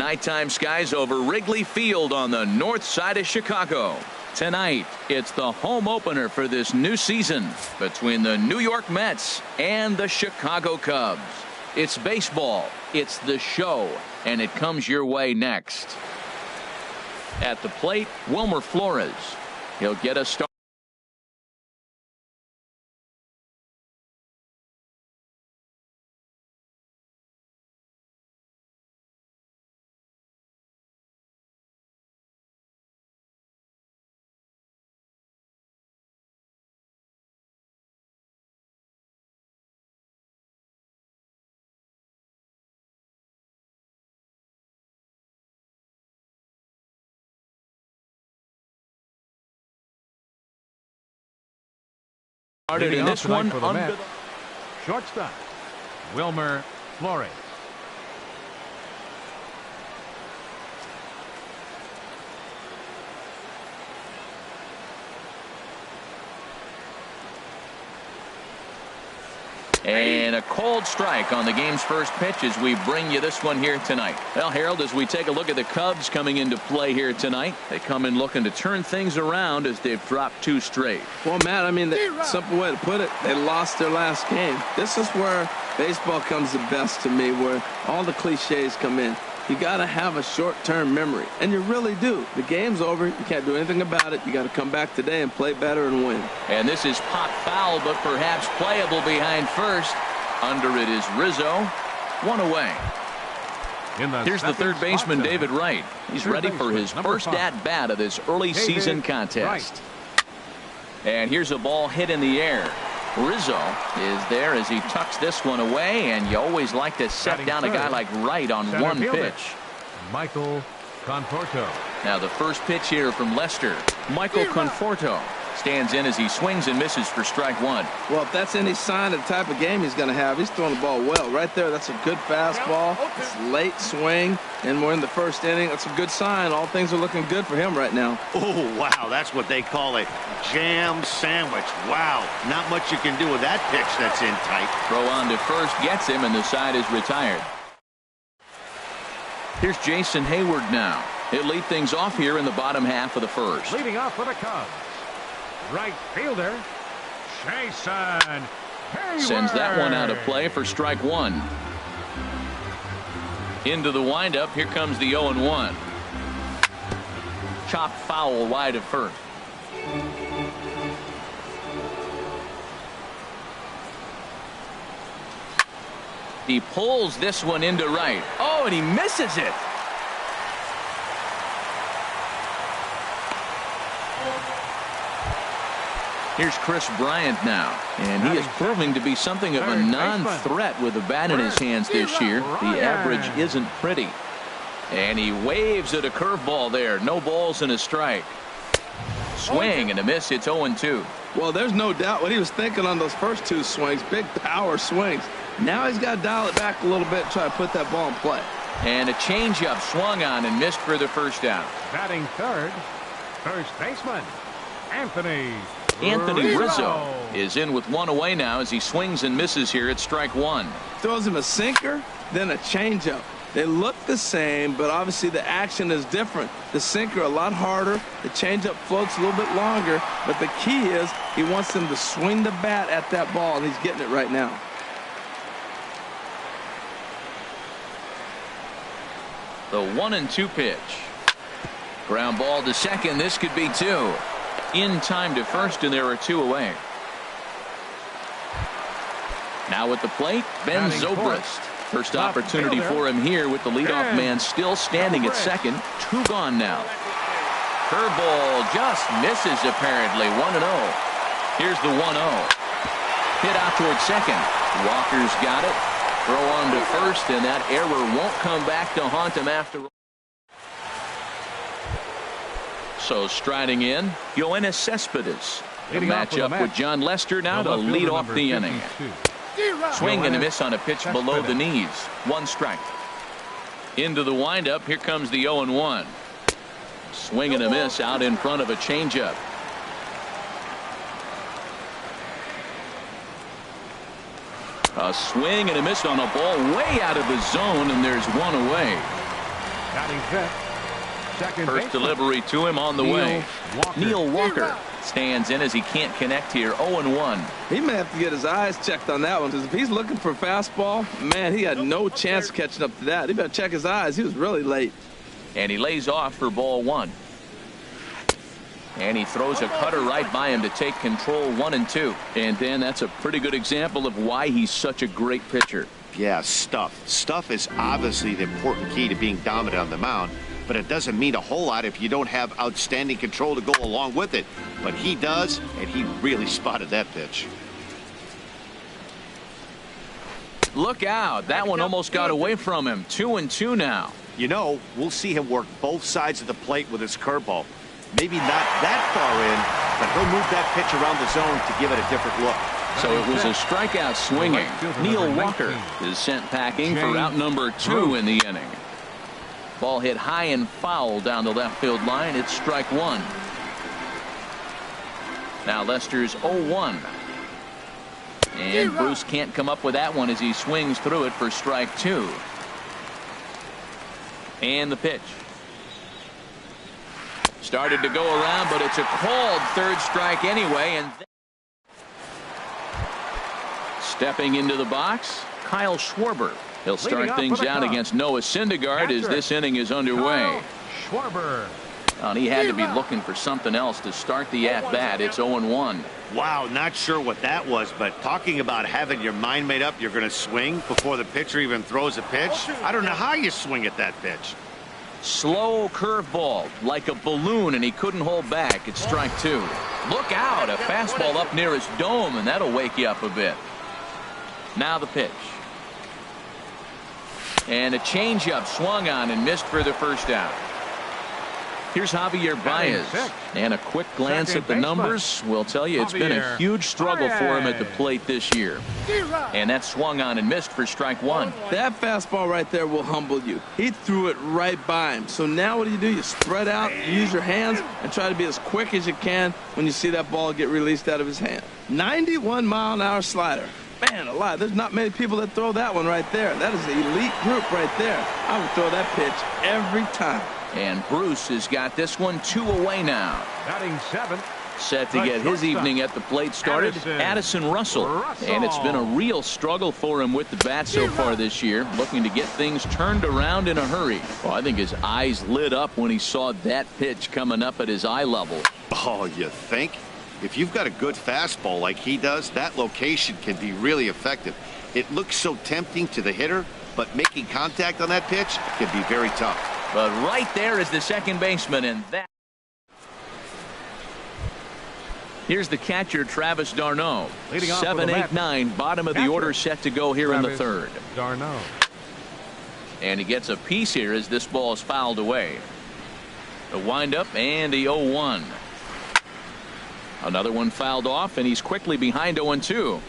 Nighttime skies over Wrigley Field on the north side of Chicago. Tonight, it's the home opener for this new season between the New York Mets and the Chicago Cubs. It's baseball, it's the show, and it comes your way next. At the plate, Wilmer Flores. He'll get a start. In this one, shortstop Wilmer Flores. And a cold strike on the game's first pitch as we bring you this one here tonight. Well, Harold, as we take a look at the Cubs coming into play here tonight, they come in looking to turn things around as they've dropped 2 straight. Well, Matt, I mean, the simple way to put it, they lost their last game. This is where baseball comes the best to me, where all the cliches come in. You got to have a short-term memory, and you really do. The game's over. You can't do anything about it. You got to come back today and play better and win. And this is popped foul, but perhaps playable behind first. Under it is Rizzo. 1 away. Here's the third baseman, David Wright. He's ready for his first at-bat of this early season contest. And here's a ball hit in the air. Rizzo is there as he tucks this one away, and you always like to set down a guy like Wright on one pitch. Michael Conforto. Now the first pitch here from Lester. Michael Conforto stands in as he swings and misses for strike 1. Well, if that's any sign of the type of game he's going to have, he's throwing the ball well. Right there, that's a good fastball. It's late swing, and we're in the first inning. That's a good sign. All things are looking good for him right now. Oh, wow, that's what they call a jam sandwich. Wow, not much you can do with that pitch that's in tight. Throw on to first gets him, and the side is retired. Here's Jason Hayward now. He'll lead things off here in the bottom half of the first. Leading off for the Cubs, right fielder Jason Hayward. Sends that one out of play for strike 1. Into the windup. Here comes the 0-1. Chopped foul wide of first. He pulls this one into right. Oh, and he misses it. Here's Chris Bryant now, and he is proving to be something of a non-threat with the bat in his hands this year. The average isn't pretty. And he waves at a curveball there. No balls and a strike. Swing and a miss. It's 0-2. Well, there's no doubt what he was thinking on those first 2 swings. Big power swings. Now he's got to dial it back a little bit and try to put that ball in play. And a changeup swung on and missed for the first out. Batting third, first baseman Anthony Rizzo is in with 1 away now as he swings and misses here at strike 1. Throws him a sinker, then a changeup. They look the same, but obviously the action is different. The sinker a lot harder. The changeup floats a little bit longer. But the key is he wants them to swing the bat at that ball, and he's getting it right now. The 1-2 pitch. Ground ball to second. This could be 2. In time to first, and there are 2 away. Now at the plate, Ben Zobrist. First opportunity for him here with the leadoff man still standing at second. 2 gone now. Curveball just misses apparently. 1-0. Here's the 1-0. Hit out towards second. Walker's got it. Throw on to first, and that error won't come back to haunt him after all. So striding in, Yoenis Cespedes. The matchup with John Lester now to lead off the inning. Swing and a miss on a pitch below the knees. 1 strike. Into the windup. Here comes the 0-1. Swing and a miss out in front of a changeup. A swing and a miss on a ball way out of the zone, and there's 1 away. Batting fifth. Second First baseman. delivery to him on the way. Walker. Neil Walker stands in as he can't connect here. 0-1. He may have to get his eyes checked on that one, because if he's looking for fastball, man, he had no chance of catching up to that. He better check his eyes. He was really late. And he lays off for ball 1. And he throws a cutter right by him to take control. 1-2. And then that's a pretty good example of why he's such a great pitcher. Yeah, stuff. Stuff is obviously the important key to being dominant on the mound, but it doesn't mean a whole lot if you don't have outstanding control to go along with it. But he does, and he really spotted that pitch. Look out. That one almost got away from him. 2-2 now. You know, we'll see him work both sides of the plate with his curveball. Maybe not that far in, but he'll move that pitch around the zone to give it a different look. So it was a strikeout swinging. Neil Walker is sent packing for out number 2 in the inning. Ball hit high and foul down the left field line. It's strike 1. Now Lester's 0-1. And Bruce can't come up with that one as he swings through it for strike 2. And the pitch. Started to go around, but it's a called third strike anyway. And stepping into the box, Kyle Schwarber. He'll start things out against Noah Syndergaard as this inning is underway. Schwarber. And he had to be looking for something else to start the at-bat. It's 0-1. Wow, not sure what that was, but talking about having your mind made up, you're going to swing before the pitcher even throws a pitch. I don't know how you swing at that pitch. Slow curveball like a balloon, and he couldn't hold back. It's strike 2. Look out, a fastball up near his dome, and that'll wake you up a bit. Now the pitch. And a changeup swung on and missed for the first out. Here's Javier Baez, and a quick glance at the numbers will tell you it's been a huge struggle for him at the plate this year. And that swung on and missed for strike 1. That fastball right there will humble you. He threw it right by him. So now what do? You spread out, use your hands, and try to be as quick as you can when you see that ball get released out of his hand. 91-mile-an-hour slider. Man alive, there's not many people that throw that one right there. That is an elite group right there. I would throw that pitch every time. And Bruce has got this one 2 away now. Batting 7th. Set to get his evening at the plate started, Addison Russell. And it's been a real struggle for him with the bat so far this year, looking to get things turned around in a hurry. Well, I think his eyes lit up when he saw that pitch coming up at his eye level. Oh, you think? If you've got a good fastball like he does, that location can be really effective. It looks so tempting to the hitter, but making contact on that pitch can be very tough. But right there is the second baseman, and that. Here's the catcher, Travis d'Arnaud. 7, 8, 9, bottom of the order set to go here in the third. d'Arnaud. And he gets a piece here as this ball is fouled away. A windup and a 0-1. Another one fouled off, and he's quickly behind 0-2.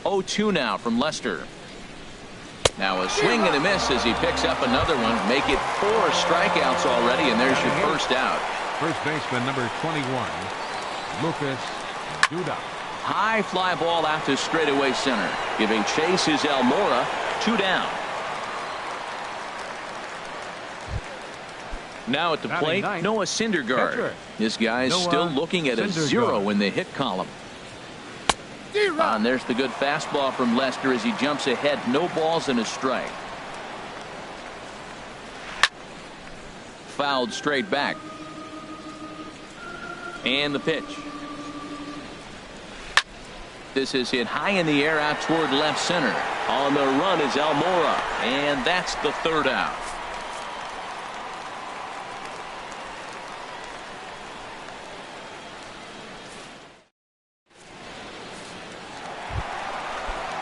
0-2 now from Lester. Now a swing and a miss as he picks up another one. Make it 4 strikeouts already, and there's your first out. First baseman number 21, Lucas Duda. High fly ball out to straightaway center. Giving chase is Almora. 2 down. Now at the plate, Noah Syndergaard. This guy is still looking at a 0 in the hit column. And there's the good fastball from Lester as he jumps ahead. No balls and a strike. Fouled straight back. And the pitch. This is hit high in the air out toward left center. On the run is Almora. And that's the third out.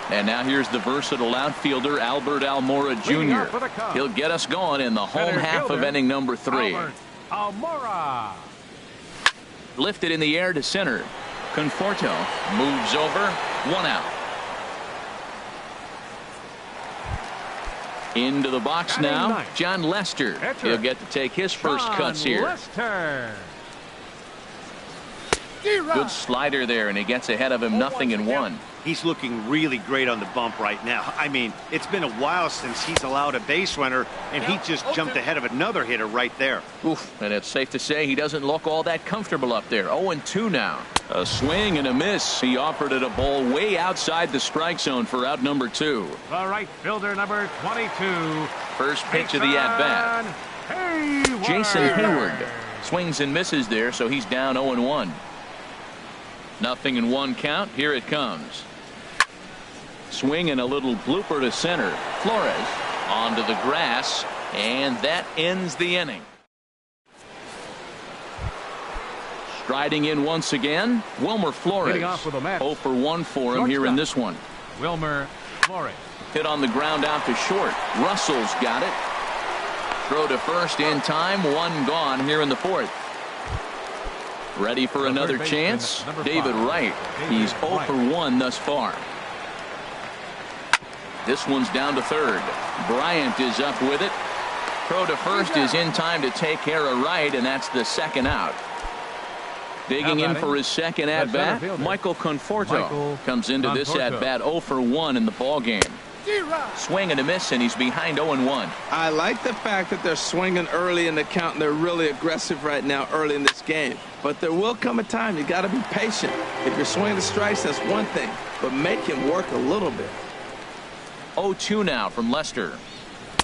And now here's the versatile outfielder, Albert Almora Jr. He'll get us going in the home half of inning number 3. Almora. Lifted in the air to center. Conforto moves over. 1 out. Into the box now, John Lester. He'll get to take his first cuts here. Lester. Good slider there, and he gets ahead of him 0-1. He's looking really great on the bump right now. I mean, it's been a while since he's allowed a base runner, and he just jumped ahead of another hitter right there. Oof, and it's safe to say he doesn't look all that comfortable up there. 0-2 now. A swing and a miss. He offered it a ball way outside the strike zone for out number 2. The right fielder, number 22. First pitch of the at-bat. Jason Hayward swings and misses there, so he's down 0-1. 0-1 count. Here it comes. Swing and a little blooper to center. Flores onto the grass, and that ends the inning. Striding in once again, Wilmer Flores. 0-for-1 for him here in this one. Wilmer Flores. Hit on the ground out to short. Russell's got it. Throw to first in time. One gone here in the 4th. Ready for another chance. David Wright. He's 0-for-1 thus far. This one's down to third. Bryant is up with it. Throw to first is in time to take care of Wright, and that's the second out. Digging in for his second at-bat, Michael Conforto comes into this at-bat 0-for-1 in the ballgame. Swing and a miss, and he's behind 0-1. I like the fact that they're swinging early in the count, and they're really aggressive right now early in this game. But there will come a time you got to be patient. If you're swinging the strikes, that's one thing, but make him work a little bit. 0-2 now from Lester.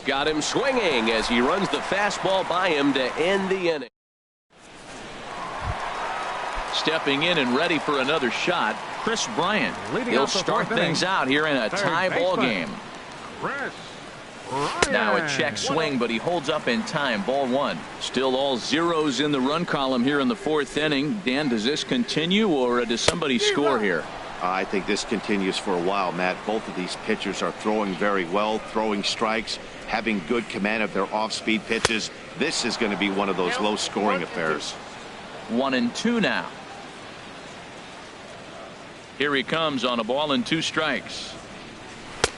Got him swinging as he runs the fastball by him to end the inning. Stepping in and ready for another shot, Chris Bryant. He'll start things out here in a tie ball game. Now a check swing, but he holds up in time. Ball 1. Still all zeros in the run column here in the 4th inning. Dan, does this continue, or does somebody score here? I think this continues for a while, Matt. Both of these pitchers are throwing very well, throwing strikes, having good command of their off-speed pitches. This is going to be one of those low-scoring affairs. 1-2 now. Here he comes on a ball and 2 strikes.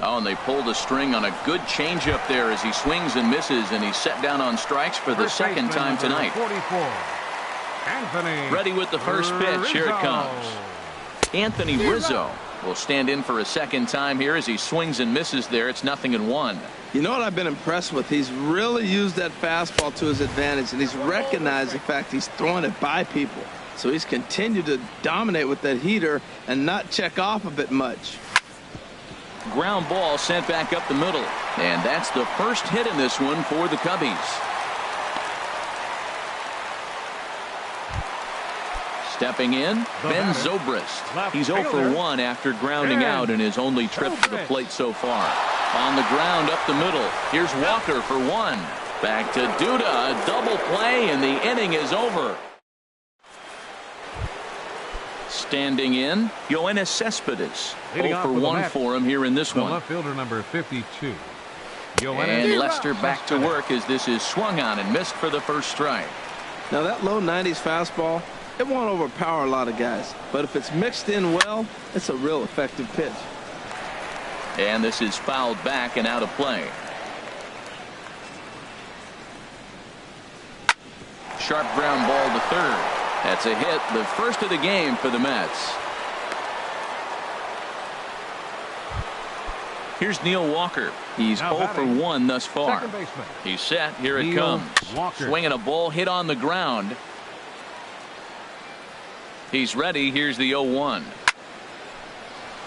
Oh, and they pulled a string on a good changeup there as he swings and misses, and he's set down on strikes for the second time tonight. 44. Anthony ready with the first pitch. Here it comes. Anthony Rizzo will stand in for a second time here as he swings and misses there. It's 0-1. You know what I've been impressed with? He's really used that fastball to his advantage, and he's recognized the fact he's throwing it by people. So he's continued to dominate with that heater and not check off a bit much. Ground ball sent back up the middle, and that's the first hit in this one for the Cubbies. Stepping in, Ben Zobrist. He's 0-for-1 after grounding out in his only trip to the plate so far. On the ground up the middle. Here's Walker for 1. Back to Duda. A double play, and the inning is over. Standing in, Yoenis Cespedes. 0-for-1 for him here in this one. Left fielder number 52. And Lester back to work as this is swung on and missed for the first strike. Now that low 90s fastball, it won't overpower a lot of guys, but if it's mixed in well, it's a real effective pitch. And this is fouled back and out of play. Sharp ground ball to third. That's a hit, the first of the game for the Mets. Here's Neil Walker. He's 0-for-1 thus far. He's set. Here it comes. Swinging a ball hit on the ground. He's ready. Here's the 0-1.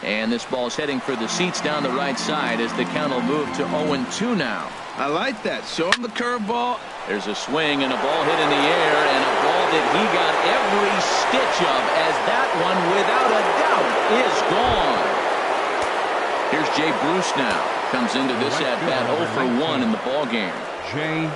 And this ball's heading for the seats down the right side as the count will move to 0-2 now. I like that. Show him the curveball. There's a swing and a ball hit in the air, and a ball that he got every stitch of, as that one, without a doubt, is gone. Here's Jay Bruce now. Comes into this at-bat 0-for-1 in the ballgame. Jay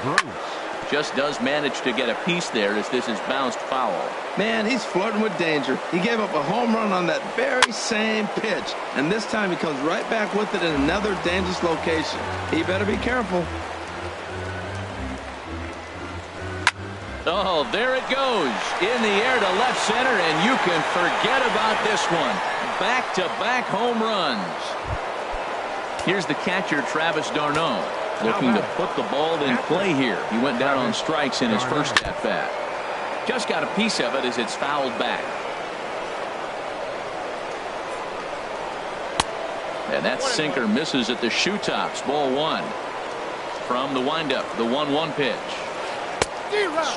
Bruce. Just does manage to get a piece there as this is bounced foul. Man, he's flirting with danger. He gave up a home run on that very same pitch, and this time he comes right back with it in another dangerous location. He better be careful. Oh, there it goes. In the air to left center, and you can forget about this one. Back-to-back home runs. Here's the catcher, Travis d'Arnaud, looking to put the ball in play here. He went down on strikes in his first at-bat. Just got a piece of it as it's fouled back. And that sinker misses at the shoe tops. Ball one. From the windup, the 1-1 pitch.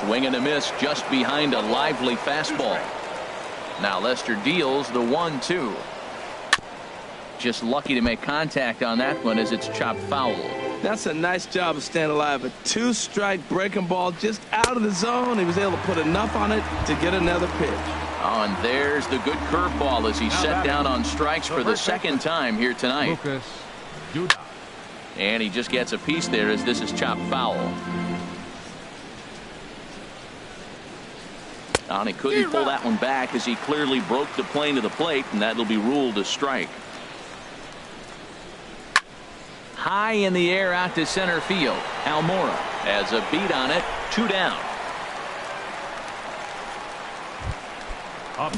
Swing and a miss just behind a lively fastball. Now Lester deals the 1-2. Just lucky to make contact on that one as it's chopped foul. That's a nice job of staying alive. A 2-strike breaking ball just out of the zone. He was able to put enough on it to get another pitch. Oh, and there's the good curveball as he set down on strikes for the second time here tonight. Lucas Duda. And he just gets a piece there as this is chopped foul. Oh, and he couldn't pull that one back as he clearly broke the plane to the plate, and that'll be ruled a strike. High in the air out to center field. Almora has a beat on it. 2 down.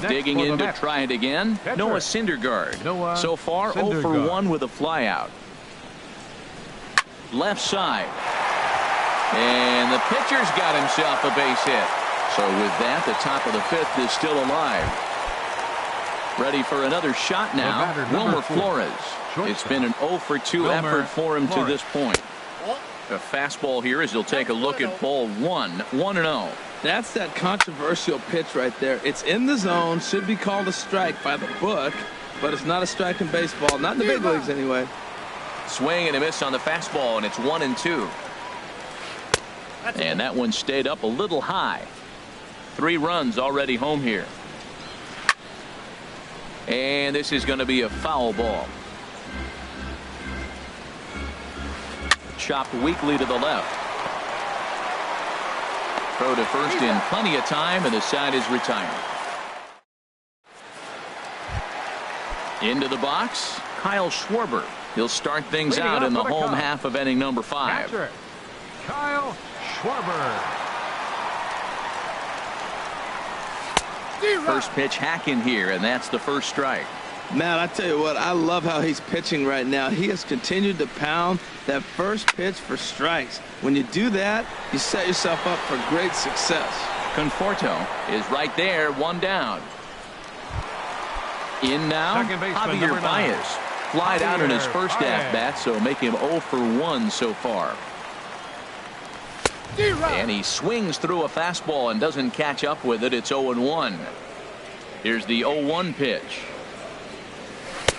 Digging in to try it again. Noah Syndergaard. So far 0 for 1 with a flyout. Left side. And the pitcher's got himself a base hit. So with that, the top of the 5th is still alive. Ready for another shot now. Wilmer Flores. It's been an 0 for 2 effort for him to this point. A fastball here as he'll take a look at ball 1. 1-0. That's that controversial pitch right there. It's in the zone, should be called a strike by the book, but it's not a strike in baseball, not in the big leagues anyway. Swing and a miss on the fastball, and it's 1-2. And that one stayed up a little high. 3 runs already home here. And this is going to be a foul ball. Chopped weakly to the left. Throw to first in plenty of time, and the side is retired. Into the box, Kyle Schwarber. He'll start things out in the home half of inning number 5. Kyle Schwarber. First pitch hacking here, and that's the first strike. Matt, I tell you what, I love how he's pitching right now. He has continued to pound that first pitch for strikes. When you do that, you set yourself up for great success. Conforto is right there, 1 down. In now, Javier Baez. Flied out in his first at-bat, so make him 0 for 1 so far. And he swings through a fastball and doesn't catch up with it. It's 0-1. Here's the 0-1 pitch.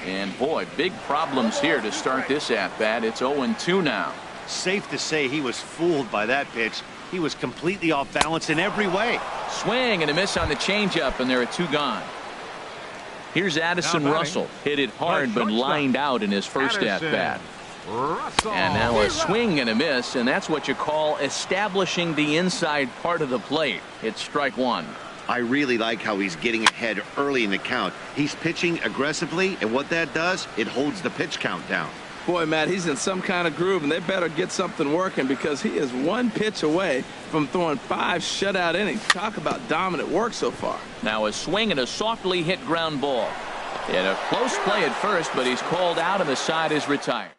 And boy, big problems here to start this at-bat. It's 0-2 now. Safe to say he was fooled by that pitch. He was completely off balance in every way. Swing and a miss on the changeup, and there are 2 gone. Here's Addison Russell. Hit it hard, but lined out in his first at-bat. And now a swing and a miss, and that's what you call establishing the inside part of the plate. It's strike 1. I really like how he's getting ahead early in the count. He's pitching aggressively, and what that does, it holds the pitch count down. Boy, Matt, he's in some kind of groove, and they better get something working because he is 1 pitch away from throwing 5 shutout innings. Talk about dominant work so far. Now a swing and a softly hit ground ball. And a close play at first, but he's called out, and the side is retired.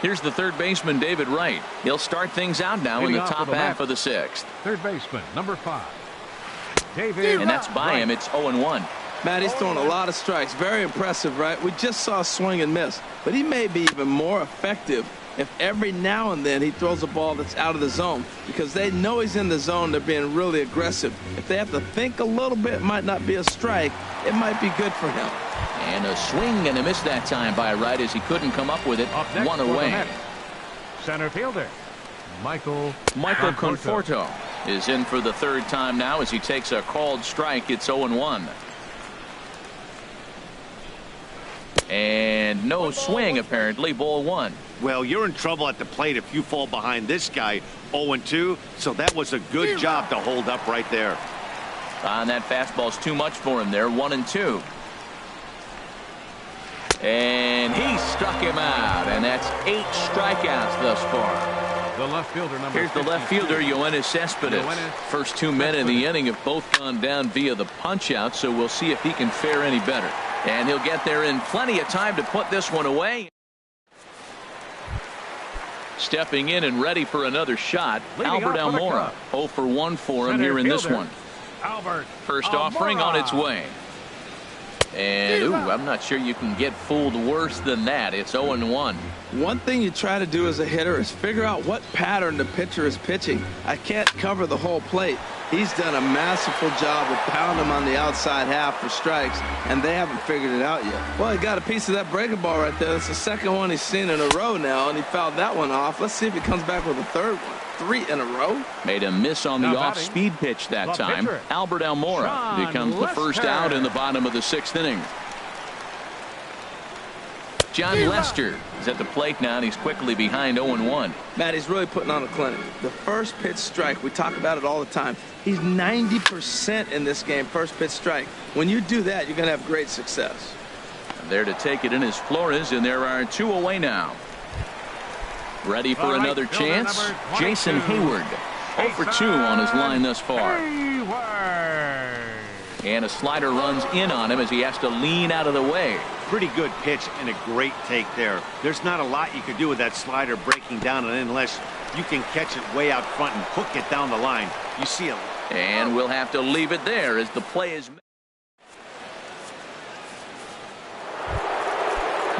Here's the third baseman, David Wright. He'll start things out now in the top half of the 6th. Third baseman, number 5, David. And that's by him. It's 0-1. Matt, he's throwing a lot of strikes. Very impressive, right? We just saw a swing and miss. But he may be even more effective if every now and then he throws a ball that's out of the zone. Because they know he's in the zone. They're being really aggressive. If they have to think a little bit, it might not be a strike. It might be good for him. And a swing and a miss that time by Wright as he couldn't come up with it. 1 away. Center fielder, Michael Conforto is in for the 3rd time now as he takes a called strike. It's 0-1. And no swing, apparently. Ball 1. Well, you're in trouble at the plate if you fall behind this guy 0-2. So that was a good job to hold up right there. And that fastball's too much for him there. 1-2. And he struck him out, and that's 8 strikeouts thus far. The left fielder, number Here's the left fielder, Yoenis Cespedes. First 2 men in the inning have both gone down via the punch-out, so we'll see if he can fare any better. And he'll get there in plenty of time to put this one away. Stepping in and ready for another shot, Albert Almora. 0 for 1 for him here in this one. Albert First offering on its way. And, ooh, I'm not sure you can get fooled worse than that. It's 0-1. One thing you try to do as a hitter is figure out what pattern the pitcher is pitching. I can't cover the whole plate. He's done a masterful job of pounding him on the outside half for strikes, and they haven't figured it out yet. Well, he got a piece of that breaking ball right there. That's the second one he's seen in a row now, and he fouled that one off. Let's see if he comes back with a third one. 3 in a row. Made a miss on the off-speed pitch that time. Albert Almora becomes the first out in the bottom of the 6th inning. John Lester is at the plate now, and he's quickly behind 0-1. Matt, he's really putting on a clinic. The first pitch strike, we talk about it all the time. He's 90% in this game, first pitch strike. When you do that, you're going to have great success. And there to take it in is Flores, and there are 2 away now. Ready for another chance, Jason Hayward. 0 for 2 on his line thus far. And a slider runs in on him as he has to lean out of the way. Pretty good pitch and a great take there. There's not a lot you could do with that slider breaking down unless you can catch it way out front and hook it down the line. You see it. And we'll have to leave it there as the play is made.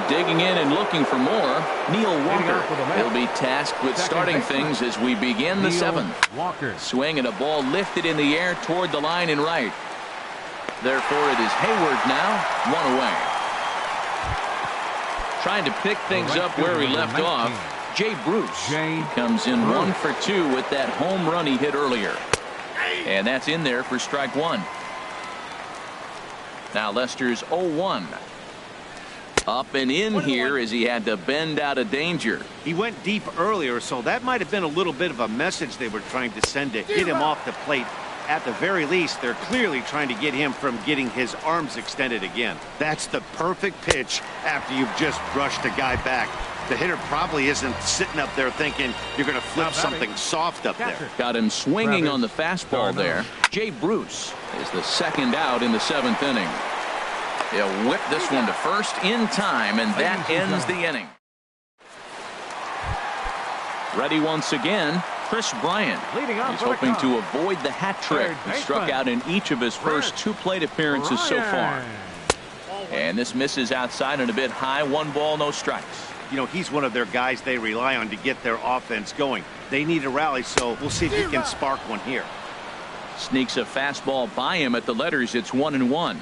Digging in and looking for more, Neil Walker. He'll be tasked with starting things as we begin the 7th. Swing and a ball lifted in the air toward the line and right. Therefore, it is Hayward now, 1 away. Trying to pick things up where he left off, Jay Bruce comes in 1 for 2 with that home run he hit earlier. And that's in there for strike 1. Now Lester's 0-1. Up and in here as he had to bend out of danger. He went deep earlier, so that might have been a little bit of a message they were trying to send to get him off the plate. At the very least, they're clearly trying to get him from getting his arms extended again. That's the perfect pitch after you've just brushed a guy back. The hitter probably isn't sitting up there thinking you're going to flip something soft up there. Got him swinging on the fastball there. Jay Bruce is the second out in the 7th inning. He'll whip this one to first in time, and that ends the inning. Ready once again, Chris Bryant. He's hoping to avoid the hat trick. He struck out in each of his first 2 plate appearances so far. And this misses outside and a bit high. 1 ball, no strikes. You know, he's one of their guys they rely on to get their offense going. They need a rally, so we'll see if he can spark one here. Sneaks a fastball by him at the letters. It's 1-1.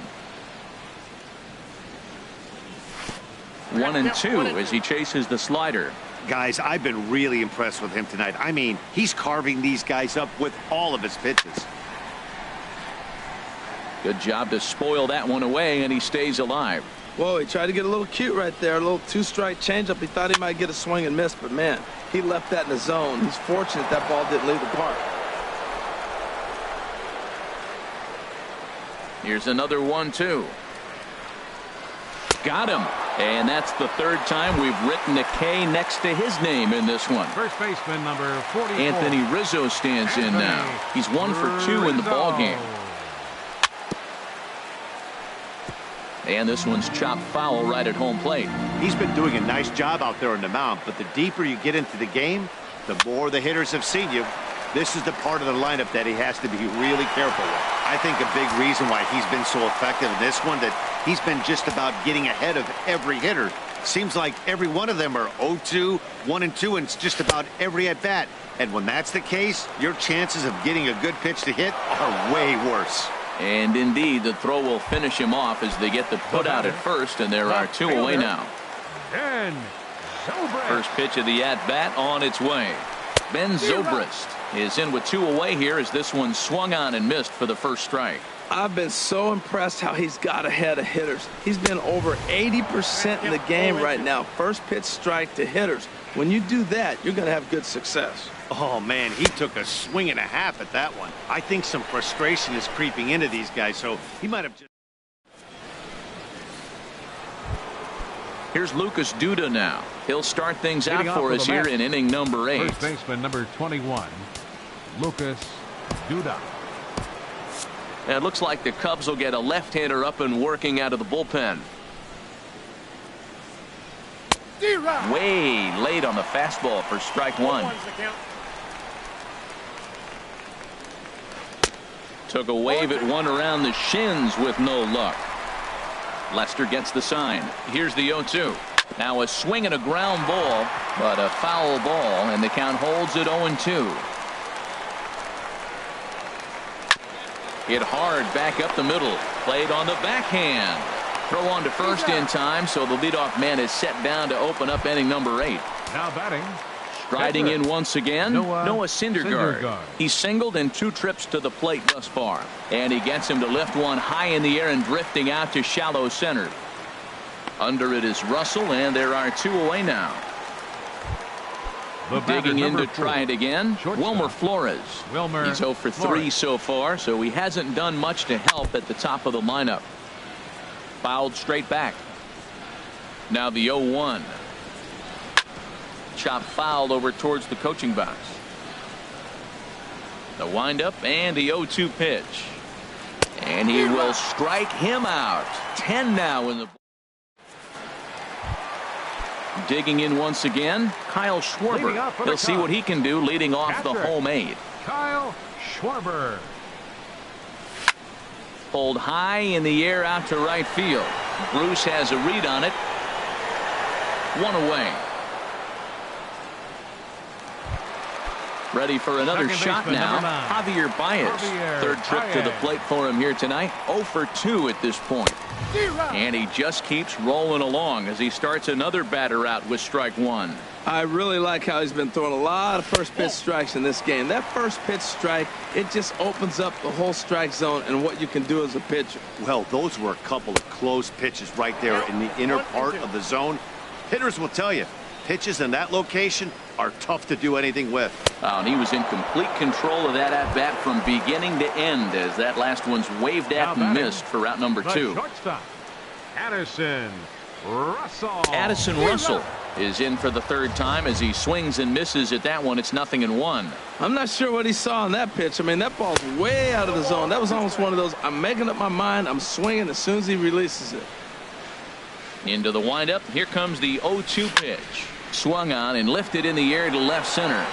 1-2 as he chases the slider. Guys, I've been really impressed with him tonight. I mean, he's carving these guys up with all of his pitches. Good job to spoil that one away, and he stays alive. Whoa, he tried to get a little cute right there. A little 2-strike changeup. He thought he might get a swing and miss, but man, he left that in the zone. He's fortunate that ball didn't leave the park. Here's another 1-2. Got him. And that's the 3rd time we've written a K next to his name in this one. First baseman number 44. Anthony Rizzo stands in now. He's 1 for 2 in the ball game. And this one's chopped foul right at home plate. He's been doing a nice job out there on the mound, but the deeper you get into the game, the more the hitters have seen you. This is the part of the lineup that he has to be really careful with. I think a big reason why he's been so effective in this one, that he's been just about getting ahead of every hitter. Seems like every one of them are 0-2, 1-2, and it's just about every at-bat. And when that's the case, your chances of getting a good pitch to hit are way worse. And indeed, the throw will finish him off as they get the put out at first, and there are 2 away now. First pitch of the at-bat on its way. Ben Zobrist is in with 2 away here as this one swung on and missed for the first strike. I've been so impressed how he's got ahead of hitters. He's been over 80% in the game right now. First pitch strike to hitters. When you do that, you're going to have good success. Oh, man, he took a swing and a half at that one. I think some frustration is creeping into these guys, so he might have just... Here's Lucas Duda now. He'll start things out for us here in inning number 8. First baseman number 21, Lucas Duda. And it looks like the Cubs will get a left-hander up and working out of the bullpen. Way late on the fastball for strike 1. Took a wave at one around the shins with no luck. Lester gets the sign. Here's the 0-2. Now a swing and a ground ball, but a foul ball, and the count holds at 0-2. Hit hard back up the middle. Played on the backhand. Throw on to first in time, so the leadoff man is set down to open up inning number 8. Now batting. Striding in once again, Noah Syndergaard. Syndergaard. He's singled in 2 trips to the plate thus far. And he gets him to lift one high in the air and drifting out to shallow center. Under it is Russell, and there are 2 away now. Digging in to try it again, Wilmer Flores. He's 0 for 3 so far, so he hasn't done much to help at the top of the lineup. Fouled straight back. Now the 0-1. Chop fouled over towards the coaching box. The windup and the 0-2 pitch. And he will strike him out. 10 now in the. Digging in once again, Kyle Schwarber. He'll see what he can do leading off the home 8. Kyle Schwarber. Pulled high in the air out to right field. Bruce has a read on it. 1 away. Ready for another shot now. Javier Baez. Third trip to the plate for him here tonight. 0 for 2 at this point. And he just keeps rolling along as he starts another batter out with strike 1. I really like how he's been throwing a lot of first pitch strikes in this game. That first pitch strike, it just opens up the whole strike zone and what you can do as a pitcher. Well, those were a couple of close pitches right there in the inner part of the zone. Hitters will tell you, pitches in that location are tough to do anything with. And he was in complete control of that at bat from beginning to end as that last one's waved at and missed for route number 2. Shortstop, Addison Russell. Addison Russell is in for the 3rd time as he swings and misses at that one. It's 0-1. I'm not sure what he saw on that pitch. I mean, that ball's way out of the zone. That was almost one of those, I'm making up my mind, I'm swinging as soon as he releases it. Into the windup. Here comes the 0-2 pitch. Swung on and lifted in the air to left center.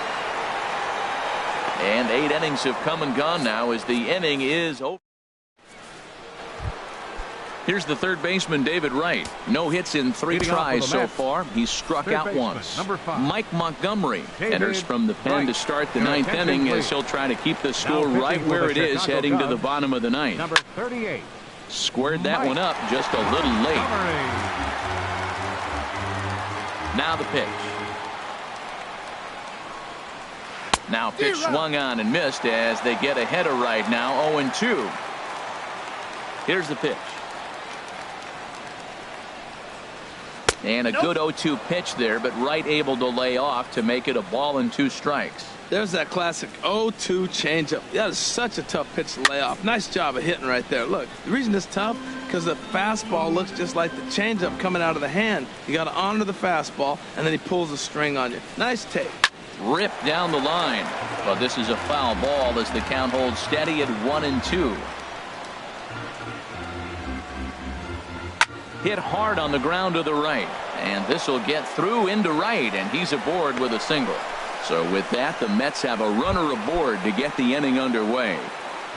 And 8 innings have come and gone now as the inning is over. Here's the third baseman, David Wright. No hits in 3 tries so far. He's struck out once. Mike Montgomery enters from the pen to start the 9th inning as he'll try to keep the score right where it is heading to the bottom of the 9th. Number 38. Squared that one up just a little late. Now the pitch. Now pitch swung on and missed as they get ahead of Wright now 0-2. Here's the pitch. And a good 0-2 pitch there, but Wright able to lay off to make it a ball and 2 strikes. There's that classic 0-2 changeup. That is such a tough pitch to lay off. Nice job of hitting right there. Look, the reason it's tough because the fastball looks just like the changeup coming out of the hand. You got to honor the fastball, and then he pulls the string on you. Nice take. Ripped down the line. But this is a foul ball as the count holds steady at 1-2. Hit hard on the ground to the right. And this will get through into right, and he's aboard with a single. So with that, the Mets have a runner aboard to get the inning underway.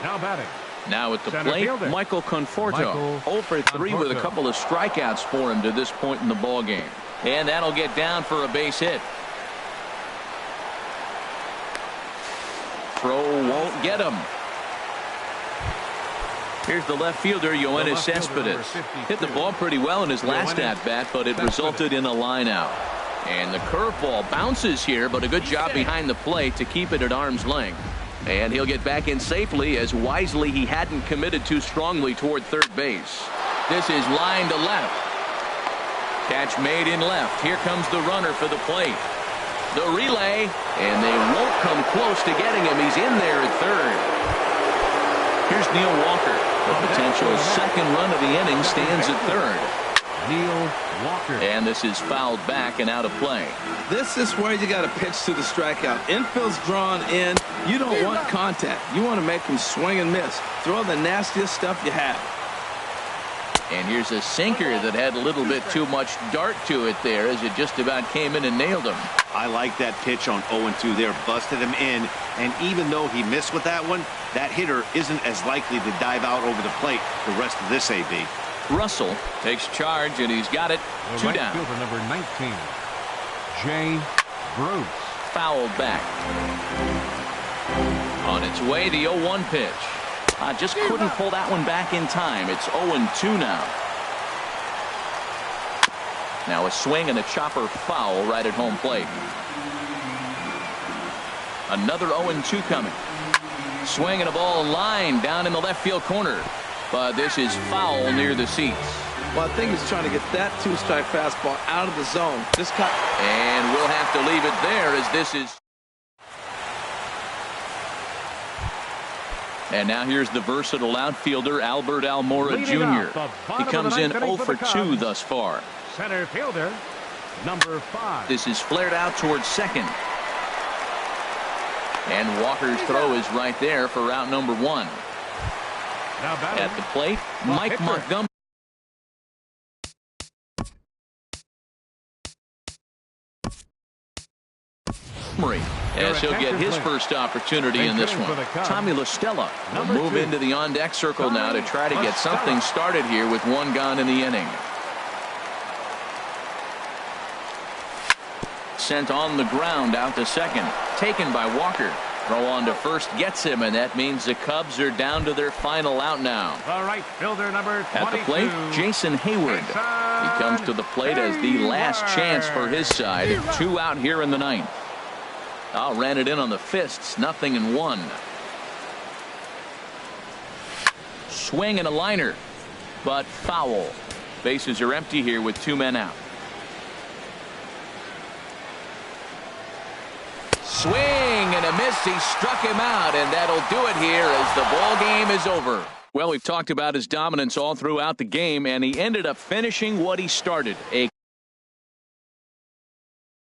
Now batting. Now at the plate, fielder, Michael Conforto. 0 for 3 with a couple of strikeouts for him to this point in the ball game. And that'll get down for a base hit. Throw won't get him. Here's the left fielder, Yoenis Cespedes. Hit the ball pretty well in his last at-bat, but it resulted in a line out. And the curveball bounces here, but a good job behind the plate to keep it at arm's length. And he'll get back in safely as wisely he hadn't committed too strongly toward third base. This is line to left. Catch made in left. Here comes the runner for the plate. The relay, and they won't come close to getting him. He's in there at third. Here's Neil Walker. The potential second run of the inning stands at third. Neil Walker. And this is fouled back and out of play. This is where you got to pitch to the strikeout. Infield's drawn in. You don't want contact. You want to make him swing and miss. Throw the nastiest stuff you have. And here's a sinker that had a little bit too much dart to it there as it just about came in and nailed him. I like that pitch on 0-2 there. Busted him in. And even though he missed with that one, that hitter isn't as likely to dive out over the plate the rest of this AB. Russell takes charge, and he's got it. The 2 right down. fielder, number 19, Jay Bruce. Foul back. On its way, the 0-1 pitch. Just couldn't pull that one back in time. It's 0-2 now. Now a swing and a chopper foul right at home plate. Another 0-2 coming. Swing and a ball line down in the left field corner. But this is foul near the seats. Well, I think he's trying to get that 2-strike fastball out of the zone. This cut. And we'll have to leave it there as this is. And now here's the versatile outfielder, Albert Almora Jr. He comes in 0 for 2 thus far. Center fielder, number 5. This is flared out towards second. And Walker's throw is right there for route number 1. Now at the plate, Mike Montgomery. As he'll get his first opportunity in this one. Tommy La Stella will move into the on-deck circle now to try to get something started here with 1 gone in the inning. Sent on the ground out to second. Taken by Walker. Throw on to first gets him, and that means the Cubs are down to their final out now. The right fielder, number 22. At the plate, Jason Hayward. He comes to the plate as the last chance for his side. 2 out here in the 9th. Ran it in on the fists. 0-1. Swing and a liner, but foul. Bases are empty here with 2 men out. Swing and a miss. He struck him out, and that'll do it here as the ball game is over. Well, we've talked about his dominance all throughout the game, and he ended up finishing what he started.